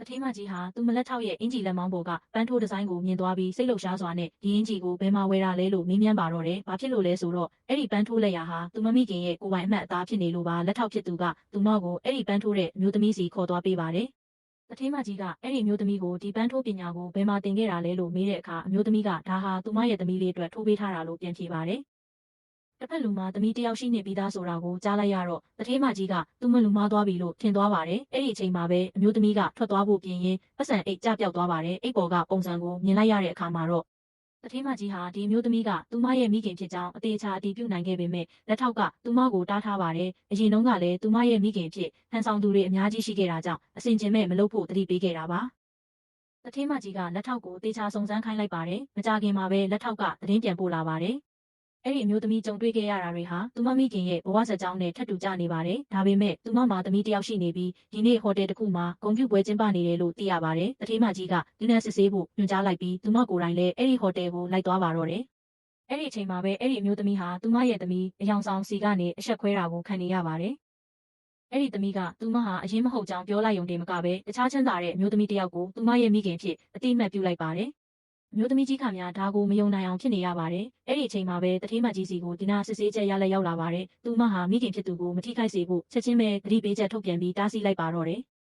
တထေးမကြီးဟာသူမလက်ထောက်ရဲ့အင်ဂျီလက်မောင်းပေါ်ကပန်းထိုးဒီဇိုင်းကိုမြင်သွားပြီးစိတ်လှုပ်ရှားစွာနဲ့ဒီအင်ဂျီကိုဘယ်မှာဝယ်တာလဲလို့မေးမြန်းပါတော့တယ်။ဘာဖြစ်လို့လဲဆိုတော့အဲ့ဒီပန်းထိုးလက်ရာဟာသူမမိခင်ရဲ့ကိုယ်ပိုင်အမှတ်အသားဖြစ်နေလို့ပါလက်ထောက်ဖြစ်သူကသူမကိုအဲ့ဒီပန်းထိုးတဲ့အမျိုးသမီးစီခေါ်သွားပေးပါတယ်။တထေးမကြီးကအဲ့ဒီအမျိုးသမီးကိုဒီပန်းထိုးပညာကိုဘယ်မှာသင်ခဲ့တာလဲလို့မေးတဲ့အခါအမျိုးသမီးကဒါဟာသူမရဲ့သမီးလေးအတွက်ထိုးပေးထားတာလို့ပြန်ဖြေပါတယ်။တစ်ဖက်လူမှာသမီးတယောက်ရှိနေပြီးသားဆိုတာကိုကြားလိုက်ရတော့တထေးမကြီးကသူမလူမားသွားပြီလို့ထင်သွားပါတယ်။အဲ့ဒီအချိန်မှာပဲအမျိုးသမီးကထွက်သွားဖို့ပြင်ရင်ပတ်စံအိတ်ကျပျောက်သွားပါတယ်။အိတ်ပေါ်ကပုံစံကိုမြင်လိုက်ရတဲ့အခါမှာတော့တထေးမကြီးဟာဒီအမျိုးသမီးကသူမရဲ့မိခင်ဖြစ်ကြောင်းအသေးချာအတည်ပြုနိုင်ခဲ့ပေမဲ့လက်ထောက်ကသူမကိုတားထားပါတယ်။အရင်တုန်းကလည်းသူမရဲ့မိခင်ဖြစ်ဟန်ဆောင်သူတွေအများကြီးရှိခဲ့တာကြောင့်အစင်ကျင်မဲ့မလုပ်ဖို့တတိပေးခဲ့တာပါ။တထေးမကြီးကလက်ထောက်ကိုတေချာစုံစမ်းခိုင်းလိုက်ပါတယ်။မကြခင်မှာပဲလက်ထောက်ကသတင်းပြန်ပို့လာပါတယ်။အဲ့ဒီအမျိုးသမီးကြုံတွေ့ခဲ့ရတာတွေဟာသူမမိခင်ရဲ့ဘဝဇာတ်ကြောင်းနဲ့ထပ်တူကျနေပါတယ်။ဒါပေမဲ့သူမမှာသမီးတစ်ယောက်ရှိနေပြီးဒီနေ့ဟိုတယ်တစ်ခုမှာဂုဏ်ပြုပွဲကျင်းပနေတယ်လို့သိရပါတယ်။တထေးမကြီးကဒီနေ့စစ်ဆေးဖို့ညွှန်ကြားလိုက်ပြီးသူမကိုယ်တိုင်လည်းအဲ့ဒီဟိုတယ်ကိုလိုက်သွားပါတော့တယ်။အဲ့ဒီအချိန်မှာပဲအဲ့ဒီအမျိုးသမီးဟာသူမရဲ့သမီးအယောင်ဆောင်စီကနေအဆက်ခွဲတာကိုခံနေရပါတယ်။အဲ့ဒီသမီးကသူမဟာအရင်မဟုတ်ကြောင်းပြောလိုက်ရုံတည်းမကပဲတခြားချမ်းသာတဲ့အမျိုးသမီးတစ်ယောက်ကိုသူမရဲ့မိခင်ဖြစ်အတိအမှတ်ပြုလိုက်ပါတယ်။အမျိုးသမီးကြီးခများဒါကိုမယုံနိုင်အောင်ဖြစ်နေရပါတယ်။အဲ့ဒီအချိန်မှာပဲတထေးမကြီးစီကိုဒီနာစစ်ဆေးချက်ရလက်ရောက်လာပါတယ်။သူမဟာမိခင်ဖြစ်သူကိုမထိခိုက်စေဖို့ချက်ချင်းပဲသတိပေးချက်ထုတ်ပြန်ပြီးတားဆီးလိုက်ပါတော့တယ်။